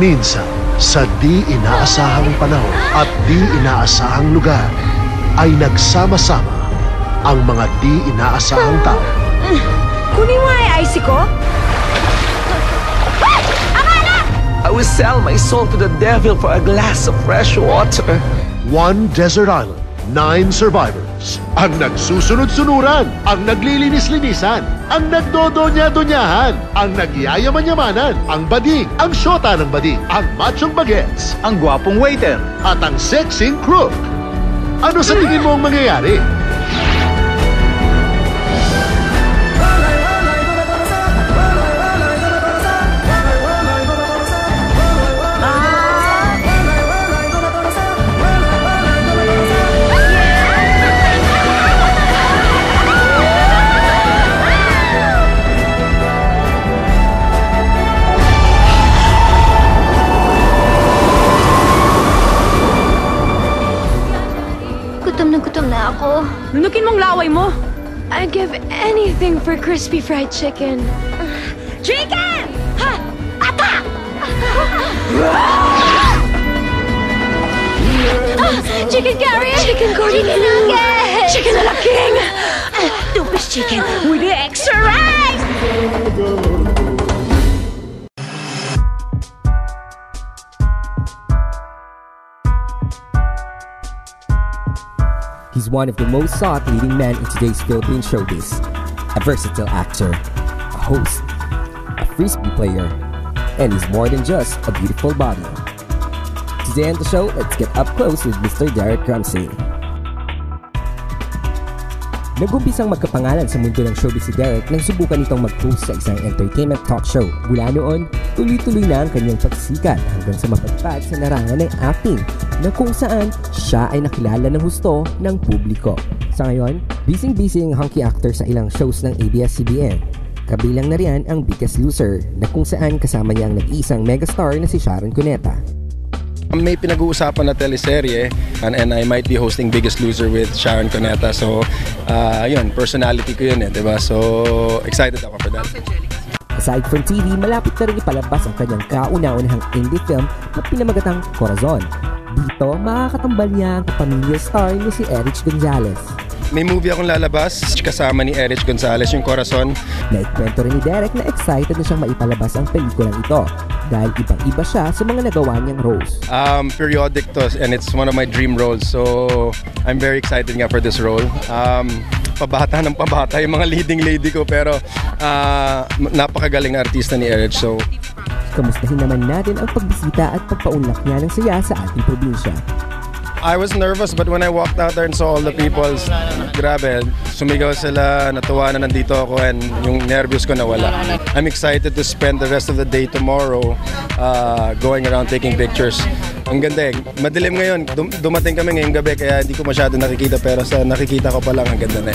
Minsan, sa di inaasahang panahon at di inaasahang lugar, ay nagsama-sama ang mga di inaasahang tao. Kunin mo ay icy ko? I will sell my soul to the devil for a glass of fresh water. One desert island, 9 survivors. Ang nagsusunod-sunuran, ang naglilinis-linisan, ang nagdodonya-donyahan, ang nagyayaman-yamanan, ang bading, ang syota ng bading, ang machong bagets, ang gwapong waiter, at ang sexing crook. Ano sa tingin mo ang mangyayari? Gutom na ako. Nunukin mong laway mo. I'd give anything for crispy fried chicken. Chicken! Ha! Ata! Chicken carrier! Chicken corny nuggets! Chicken ala king! Two-piece chicken with the extra rice! He's one of the most sought leading men in today's Philippine showbiz. A versatile actor, a host, a frisbee player, and he's more than just a beautiful body. Today on the show, let's get up close with Mr. Derek Ramsey. Nag-umpisang magkapangalan sa mundo ng showbiz si Derek nang subukan nitong mag-host sa isang entertainment talk show. Mula noon, tuloy-tuloy na ang kanyang pagsikat hanggang sa mapadpad sa larangan ng acting na kung saan siya ay nakilala ng husto ng publiko. Sa ngayon, busy-busy ang hunky actor sa ilang shows ng ABS-CBN. Kabilang na riyan ang Biggest Loser na kung saan kasama niya ang nag-iisang megastar na si Sharon Cuneta. May pinag-uusapan na teleserye and I might be hosting Biggest Loser with Sharon Cuneta. So, yun, personality ko yun diba? So, excited ako for that. Aside from TV, malapit na rin ipalabas ang kanyang kauna-unahang indie film na pinamagatang Corazon. Dito, makakatambal niya ang kapamilya star ni si Erich Gonzalez. May movie akong lalabas kasama ni Erich Gonzalez, yung Corazon. Naikwento rin ni Derek na excited na siyang maipalabas ang pelikulang ito dahil ibang-iba siya sa mga nagawa niyang roles. Periodic to and it's one of my dream roles. So, I'm very excited nga for this role. Pabata ng pabata yung mga leading lady ko pero napakagaling na artista ni Erich. So, kamustahin naman natin ang pagbisita at pagpaunlak niya ng saya sa ating probinsya. I was nervous but when I walked out there and saw all the people, grabe, sumigaw sila, natuwa na nandito ako and yung nervous ko nawala. I'm excited to spend the rest of the day tomorrow going around taking pictures. Ang ganda madilim ngayon, dumating kami ngayong gabi kaya hindi ko masyado nakikita pero sa nakikita ko pa lang ang ganda na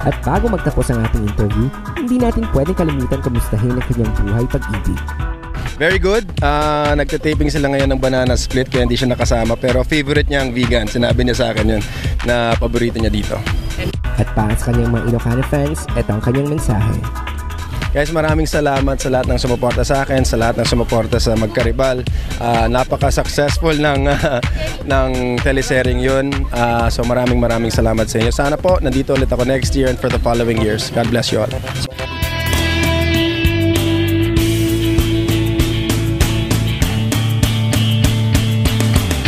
At bago magtapos ang ating interview, hindi natin pwedeng kalimutan kamustahin ang kanyang buhay pag-ibig. Very good. Nagtataping sila ngayon ng banana split kaya hindi siya nakasama pero favorite niya ang vegan. Sinabi niya sa akin yun na paborito niya dito. At para sa kanyang mga Ilocano fans, ito ang kanyang mensahe. Guys, maraming salamat sa lahat ng sumuporta sa akin, sa lahat ng sumuporta sa Magkaribal. Napaka-successful ng teleserye yun. So maraming salamat sa inyo. Sana po, nandito ulit ako next year and for the following years. God bless you all.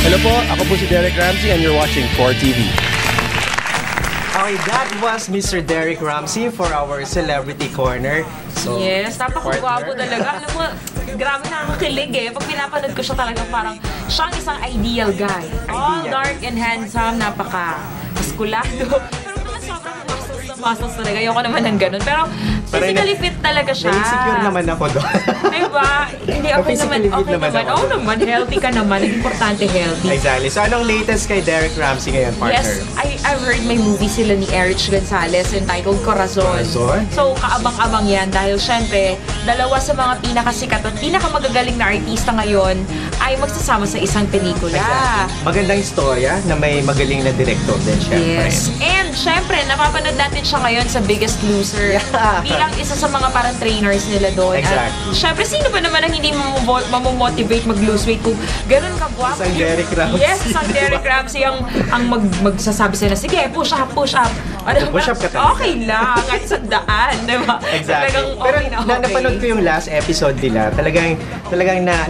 Hello po, ako po si Derek Ramsey and you're watching 4TV. Okay, that was Mr. Derek Ramsey for our Celebrity Corner. So, yes, napakagwapo talaga. Alam mo, grabe nakakakilig Pag pinapanood ko siya talaga parang siyang isang ideal guy. All dark and handsome, napaka-muskulado. Pero naman sobrang muscles talaga. Ayoko naman ng ganun. Pero physically fit talaga siya. Na-insecure naman ako doon. Diba? Hindi okay naman. Okay naman. Oo naman. Healthy ka naman. Importante healthy. Exactly. So anong latest kay Derek Ramsey ngayon, partner? Yes, I've heard may movie sila ni Erich Gonzalez entitled Corazon. So kaabang-abang yan dahil syempre, dalawa sa mga pinakasikat at pinakamagagaling na artista ngayon ay magsasama sa isang pelikula. Exactly. Magandang istorya na may magaling na director din, syempre. Yes. And syempre, napapanood natin siya ngayon sa Biggest Loser. bilang isa sa mga parang trainers nila doon. Exactly. At syempre, sino ba naman ang hindi mamomotivate mag-lose weight kung ganun kagwapo? Isang Derek Ramsey. Yes, isang Derek Ramsey ang magsasabi sila, sige, push up, push up. Ano Push ba? up ka talaga. Okay lang, kahit sa daan, di ba? Exactly. Talagang Pero okay na okay. napanood ko yung last episode nila. Talagang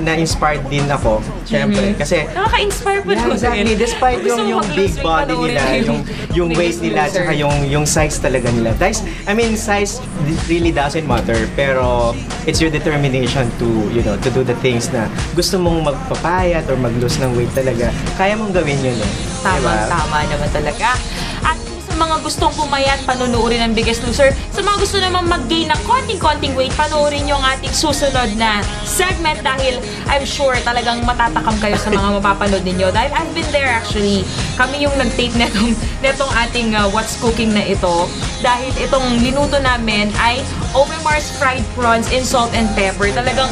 na-inspired din ako. Siyempre. Kasi Nakaka-inspire pa yeah, naman. exactly. Despite Gusto yung mo big mag-lose weight, body panoorin nila, mo yung weight Biggest nila, Loser. tsaka yung size talaga nila. Guys, I mean, size really doesn't matter. Pero it's your determination to, you know, to do the things na gusto mong magpapayat or mag-lose ng weight talaga. Kaya mong gawin yun eh. Tama naman talaga. At kung sa mga gustong pumayat, panunuorin ang Biggest Loser. Sa mga gusto naman mag-gain ng konting-konting weight, panuorin yung ating susunod na segment dahil I'm sure talagang matatakam kayo sa mga mapapanood ninyo. Dahil I've been there actually. Kami yung nag-tape netong ating What's Cooking na ito. Dahil itong linuto namin ay Overmars fried prawns in salt and pepper. Talagang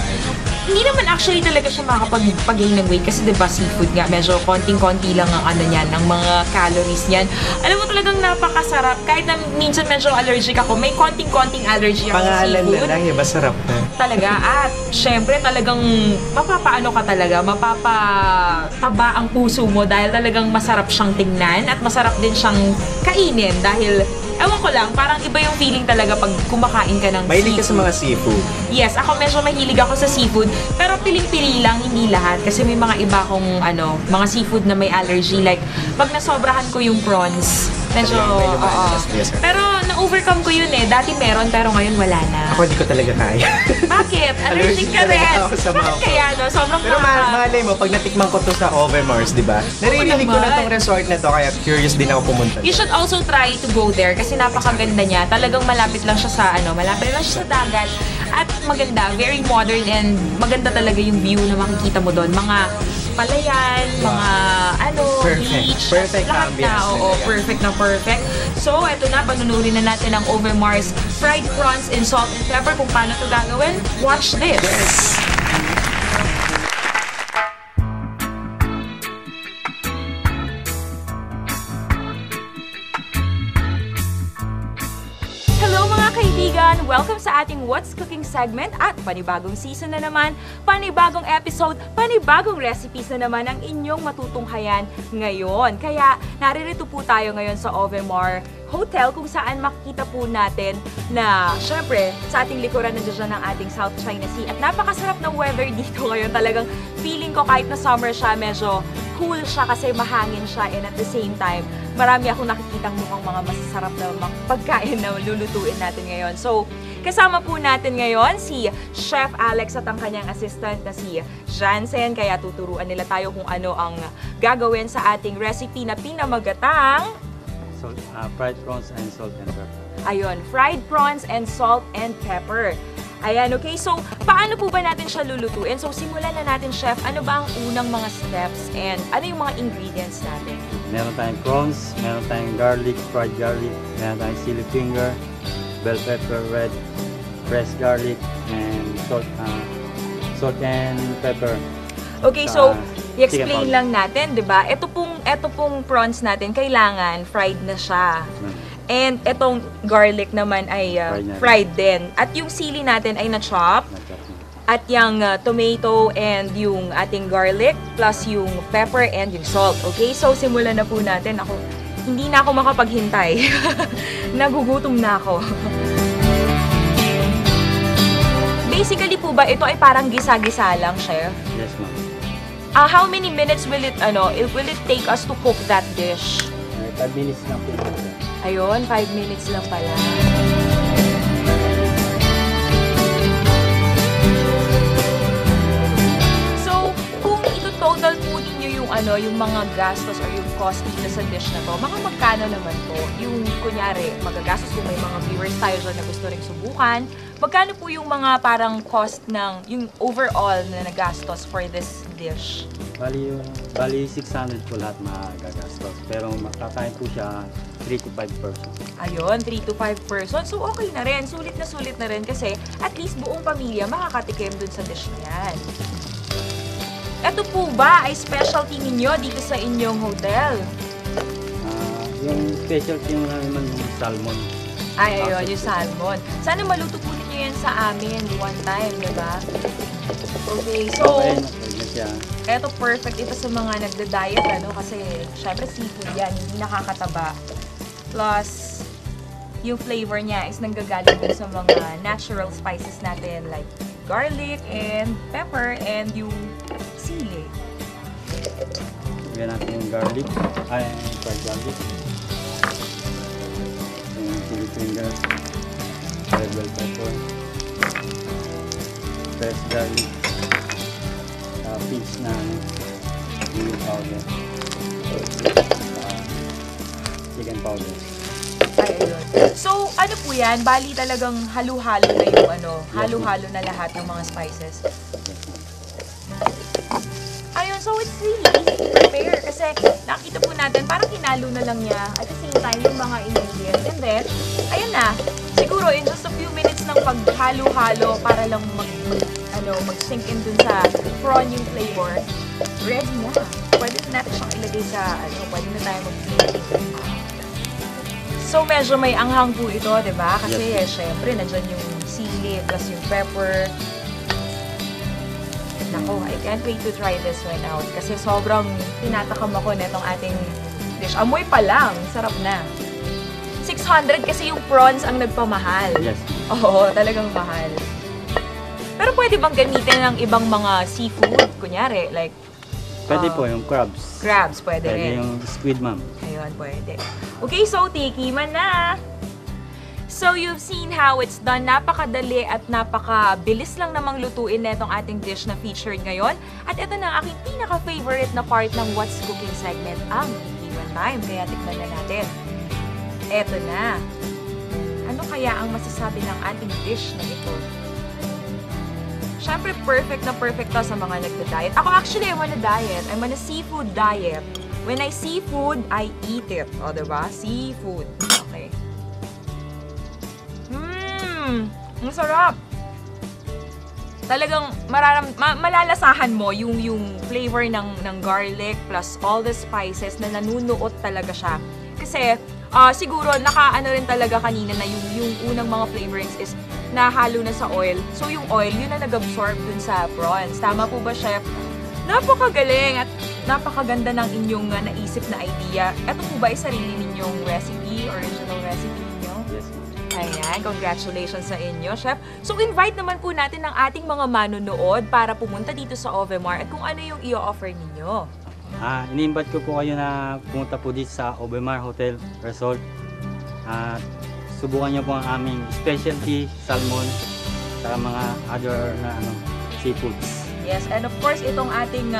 hindi naman actually talaga siya makakapag-gain ng weight kasi diba seafood nga, medyo konting-konti lang ang ano niyan, ang mga calories niyan. Alam mo talagang napakasarap. Kahit na minsan medyo allergic ako, may konting-konting allergy ako sa Pangalan seafood. na lang, iba sarap na. Talaga. At syempre talagang mapapaano ka talaga, mapapataba ang puso mo dahil talagang masarap siyang tingnan at masarap din siyang kainin dahil ewan ko lang, parang iba yung feeling talaga pag kumakain ka ng Mahilig ka sa seafood. mga seafood. Yes, ako medyo mahilig ako sa seafood, pero piling-pili lang, hindi lahat. Kasi may mga iba akong, mga seafood na may allergy. Like, pag nasobrahan ko yung prawns, medyo, May oo. lumalabas, yes, sir. Pero, na-overcome ko yun eh. Dati meron, pero ngayon wala na. Ako hindi ko talaga kaya. Bakit? Allergic ka talaga rin. ako sa Bakit mga kaya, no? Sobrang Pero malay mo, pag natikman ko to sa Overmars, di ba? Naririnig ko na naman. tong resort na to, kaya curious din ako pumunta. You should also try to go there kasi napakaganda niya. Talagang malapit lang siya sa dagat. At maganda, very modern and maganda talaga yung view na makikita mo doon. Mga palayan, mga Perfect. beach, Perfect lahat ambience na. Oo, talaga. perfect na perfect. So, eto na, panunurin na natin ang Overmars fried prawns in salt and pepper. Kung paano ito gagawin, watch this. Yes. Hello mga kaibigan! Welcome sa ating What's Cooking segment at panibagong season na naman, panibagong episode, panibagong recipes na naman ang inyong matutunghayan ngayon. Kaya naririto po tayo ngayon sa Overmar Hotel kung saan makikita po natin na syempre sa ating likuran nandiyan ang ating South China Sea at napakasarap ng weather dito ngayon. Talagang feeling ko kahit na summer siya, medyo cool siya kasi mahangin siya and at the same time, marami akong nakikitang mukhang mga masasarap na pagkain na lulutuin natin ngayon. So, kasama po natin ngayon si Chef Alex at ang kanyang assistant na si Jansen. Kaya tuturuan nila tayo kung ano ang gagawin sa ating recipe na pinamagatang fried prawns and salt and pepper. ayun, fried prawns and salt and pepper. Ayan, okay. So, paano po ba natin siya lulutuin? So, simulan na natin, Chef. Ano ba ang unang mga steps and ano yung mga ingredients natin? Meron tayong prawns, meron tayong garlic, fried garlic, meron tayong chili finger, bell pepper, red, fresh garlic, and salt and pepper. Okay, so, chicken i-explain powder. lang natin, di ba? Ito pong prawns natin, kailangan fried na siya. And itong garlic naman ay fried din. At yung sili natin ay na-chop. At yung tomato and yung ating garlic plus yung pepper and yung salt. Okay, so simulan na po natin. Hindi na ako makapaghintay. Nagugutom na ako. Basically po ba, ito ay parang gisa-gisa lang, Chef? Yes, ma'am. How many minutes will it take us to cook that dish? 5 minutes lang po. Ayun, 5 minutes lang pala. So, kung ito-total po ninyo yung mga gastos or yung cost dito sa dish na to, mga magkano naman po? Yung, kunyari, magagastos kung may mga viewers tayo dyan na gusto rin subukan, magkano po yung mga parang cost ng, yung overall na nagastos for this dish? Bali 600 po lahat magagastos. Pero makakain po siya 3 to 5 persons. Ayun, 3 to 5 persons. So, okay na rin. Sulit na rin kasi at least buong pamilya makakatikim dun sa dish na yan. Ito po ba ay specialty ninyo dito sa inyong hotel? Yung specialty naman yung salmon. Ay, ayun, yung salmon. Sana maluto po ninyo yan sa amin one time, di ba? Okay, so, Okay na siya. eto perfect ito sa mga nagda-diet, ano? Kasi, syempre seafood yan, hindi nakakataba. Plus, yung flavor niya is nanggagaling din sa mga natural spices natin like garlic and pepper and yung sili. Lagyan natin yung garlic. Ay, fried garlic. Yung chili finger. Red bell pepper. Fresh garlic. Pinch na chili powder. Chicken powder. Ay, ayun. So, ano po yan? Bali talagang halo-halo na yung halo-halo na lahat ng mga spices. Ayun, so it's really easy to prepare kasi nakita po natin, parang hinalo na lang niya at the same time yung mga ingredients. And then, ayun na, siguro in just a few minutes ng paghalo-halo para lang mag-sink in dun sa prawn yung flavor, ready na. Pwede na natin siyang ilagay sa, pwede na tayo mag-flip. So, medyo may anghang po ito, di ba? Kasi, syempre, nandyan yung sili plus yung pepper. Nako, I can't wait to try this one out. Kasi sobrang tinatakam ako netong ating dish. Amoy pa lang, sarap na. 600 kasi yung prawns ang nagpamahal. Yes. Oo, talagang mahal. Pero pwede bang gamitin ng ibang mga seafood? Kunyari, like... Pwede po yung crabs. Crabs, pwede rin. Pwede yung squid, ma'am. Ayun, pwede. Okay, so tikiman na! So, you've seen how it's done. Napakadali at napakabilis lang namang lutuin na itong ating dish na featured ngayon. At ito na ang aking pinaka-favorite na part ng What's Cooking segment, ang tikiman time. Kaya tikman na natin. Eto na. Ano kaya ang masasabi ng ating dish na ito? Siyempre, perfect na perfect to sa mga nagda-diet. Ako actually, I'm on a diet. I'm on a seafood diet. When I see food, I eat it. O, diba? Seafood. Okay. Ang sarap! Talagang malalasahan mo yung flavor ng garlic plus all the spices na nanunuot talaga siya. Kasi, siguro, naka-ano rin talaga kanina na yung unang mga flavorings is nahalo na sa oil. So, yung oil, yun na nag-absorb dun sa prawns. Tama po ba, Chef? Napakagaling at napakaganda ng inyong naisip na idea. Ito po ba ay sarili ninyong recipe, original recipe ninyo? Yes. Ayan, congratulations sa inyo, Chef. So, invite naman po natin ang ating mga manonood para pumunta dito sa Ovemar at kung ano yung i-offer ninyo. Ini-invite ko po kayo na pumunta po dito sa Ovemar Hotel Resort. Subukan niyo po ang aming specialty salmon sa mga other na seafoods. Yes, and of course, itong ating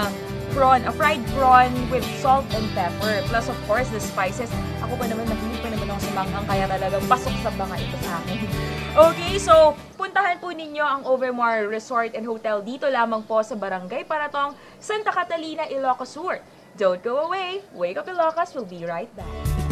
prawn, a fried prawn with salt and pepper. Plus, of course, the spices. Ako pa naman, mahilig pa naman ako sa manghang, kaya talagang pasok sa banga ito sa akin. Okay, so, puntahan po ninyo ang Ovemar Resort and Hotel dito lamang po sa Barangay Paratong, Santa Catalina, Ilocos Sur. Don't go away. Wake Up Ilocos will be right back.